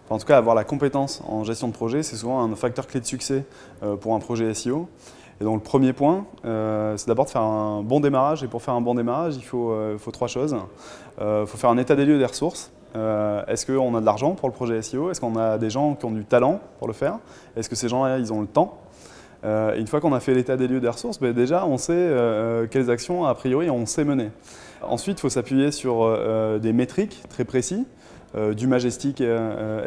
en tout cas avoir la compétence en gestion de projet, c'est souvent un facteur clé de succès pour un projet SEO. Et donc le premier point, c'est d'abord de faire un bon démarrage. Et pour faire un bon démarrage, il faut trois choses. Il faut faire un état des lieux des ressources. Est-ce qu'on a de l'argent pour le projet SEO? Est-ce qu'on a des gens qui ont du talent pour le faire? Est-ce que ces gens-là, ils ont le temps? Et une fois qu'on a fait l'état des lieux des ressources, déjà on sait quelles actions a priori on sait mener. Ensuite, il faut s'appuyer sur des métriques très précis, du Majestic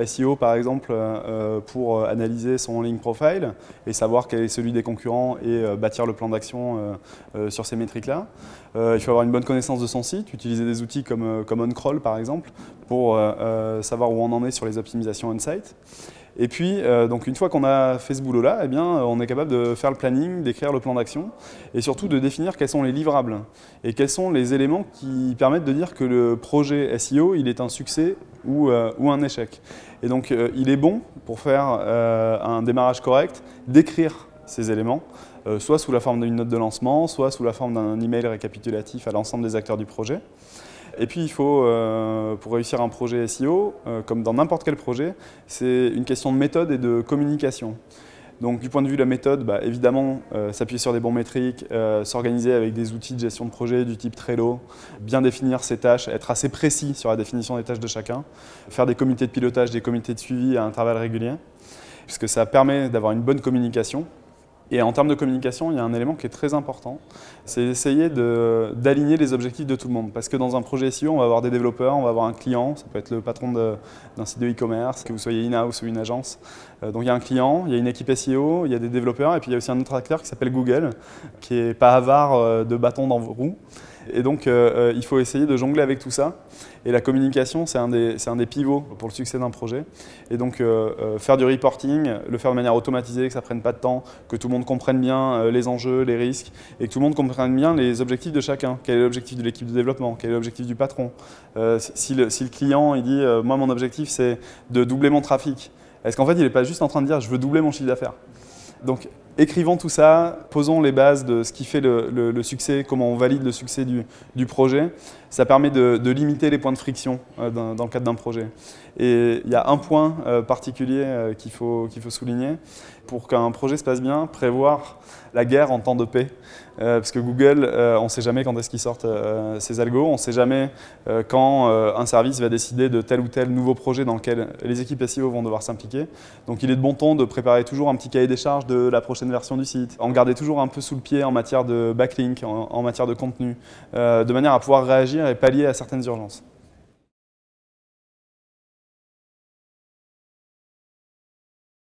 SEO par exemple pour analyser son link profile et savoir quel est celui des concurrents et bâtir le plan d'action sur ces métriques-là. Il faut avoir une bonne connaissance de son site, utiliser des outils comme OnCrawl par exemple pour savoir où on en est sur les optimisations on-site. Et puis, donc une fois qu'on a fait ce boulot-là, eh bien, on est capable de faire le planning, d'écrire le plan d'action et surtout de définir quels sont les livrables et quels sont les éléments qui permettent de dire que le projet SEO il est un succès ou un échec. Et donc, il est bon pour faire un démarrage correct d'écrire ces éléments, soit sous la forme d'une note de lancement, soit sous la forme d'un email récapitulatif à l'ensemble des acteurs du projet. Et puis il faut, pour réussir un projet SEO, comme dans n'importe quel projet, c'est une question de méthode et de communication. Donc du point de vue de la méthode, évidemment, s'appuyer sur des bons métriques, s'organiser avec des outils de gestion de projet du type Trello, bien définir ses tâches, être assez précis sur la définition des tâches de chacun, faire des comités de pilotage, des comités de suivi à intervalles réguliers, puisque ça permet d'avoir une bonne communication. Et en termes de communication, il y a un élément qui est très important, c'est d'essayer d'aligner les objectifs de tout le monde. Parce que dans un projet SEO, on va avoir des développeurs, on va avoir un client, ça peut être le patron d'un site de e-commerce, que vous soyez in-house ou une agence. Donc il y a un client, il y a une équipe SEO, il y a des développeurs, et puis il y a aussi un autre acteur qui s'appelle Google, qui n'est pas avare de bâtons dans vos roues. Et donc il faut essayer de jongler avec tout ça. Et la communication, c'est un des pivots pour le succès d'un projet. Et donc faire du reporting, le faire de manière automatisée, que ça ne prenne pas de temps, que tout le monde comprenne bien les enjeux, les risques, et que tout le monde comprenne bien les objectifs de chacun. Quel est l'objectif de l'équipe de développement? Quel est l'objectif du patron? Si le client il dit moi mon objectif c'est de doubler mon trafic, est-ce qu'en fait il n'est pas juste en train de dire je veux doubler mon chiffre d'affaires? Donc écrivons tout ça, posons les bases de ce qui fait le succès, comment on valide le succès du projet. Ça permet de limiter les points de friction dans le cadre d'un projet. Et il y a un point particulier qu'il faut souligner. Pour qu'un projet se passe bien, prévoir la guerre en temps de paix. Parce que Google, on ne sait jamais quand est-ce qu'ils sortent ces algos, on ne sait jamais quand un service va décider de tel ou tel nouveau projet dans lequel les équipes SEO vont devoir s'impliquer. Donc il est de bon ton de préparer toujours un petit cahier des charges de la prochaine version du site, en garder toujours un peu sous le pied en matière de backlink, en matière de contenu, de manière à pouvoir réagir et pallier à certaines urgences.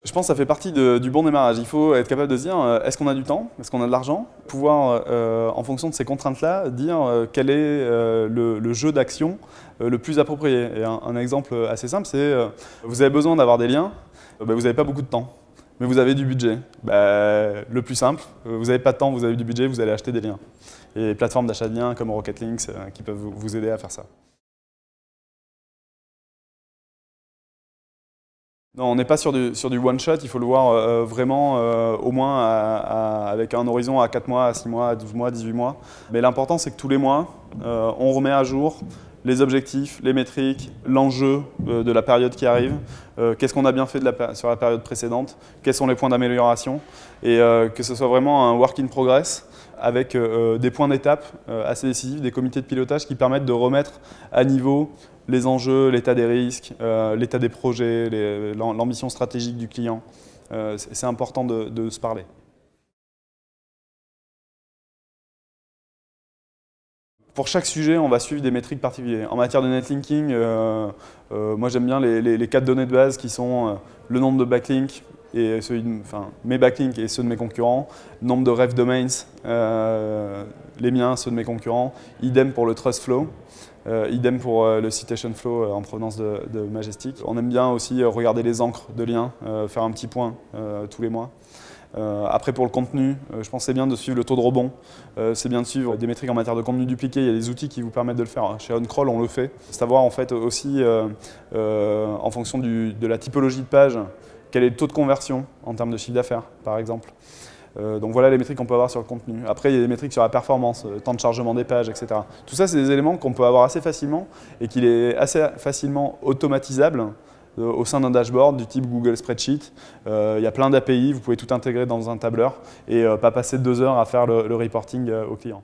Je pense que ça fait partie du bon démarrage. Il faut être capable de se dire est-ce qu'on a du temps, est-ce qu'on a de l'argent, pouvoir, en fonction de ces contraintes-là, dire quel est le jeu d'action le plus approprié. Et un exemple assez simple, c'est vous avez besoin d'avoir des liens, vous n'avez pas beaucoup de temps, mais vous avez du budget. Le plus simple, vous n'avez pas de temps, vous avez du budget, vous allez acheter des liens. Et les plateformes d'achat de liens comme Rocket Links qui peuvent vous aider à faire ça. Non, on n'est pas sur du one-shot, il faut le voir vraiment au moins avec un horizon à 4 mois, à 6 mois, à 12 mois, 18 mois. Mais l'important, c'est que tous les mois, on remet à jour les objectifs, les métriques, l'enjeu de la période qui arrive, qu'est-ce qu'on a bien fait sur la période précédente, quels sont les points d'amélioration, et que ce soit vraiment un work in progress avec des points d'étape assez décisifs, des comités de pilotage qui permettent de remettre à niveau les enjeux, l'état des risques, l'état des projets, l'ambition stratégique du client. C'est important de se parler. Pour chaque sujet, on va suivre des métriques particulières. En matière de netlinking, moi j'aime bien les 4 données de base qui sont le nombre de backlinks, et mes backlinks et ceux de mes concurrents, nombre de ref domains, les miens, ceux de mes concurrents, idem pour le trust flow. Idem pour le citation flow en provenance de Majestic. On aime bien aussi regarder les encres de liens, faire un petit point tous les mois. Après pour le contenu, je pense que c'est bien de suivre le taux de rebond, c'est bien de suivre des métriques en matière de contenu dupliqué, il y a des outils qui vous permettent de le faire. Chez OnCrawl on le fait. Savoir en fait aussi en fonction de la typologie de page, quel est le taux de conversion en termes de chiffre d'affaires par exemple. Donc voilà les métriques qu'on peut avoir sur le contenu. Après, il y a des métriques sur la performance, temps de chargement des pages, etc. Tout ça, c'est des éléments qu'on peut avoir assez facilement et qu'il est assez facilement automatisable au sein d'un dashboard du type Google Spreadsheet. Il y a plein d'API, vous pouvez tout intégrer dans un tableur et pas passer 2 heures à faire le reporting au client.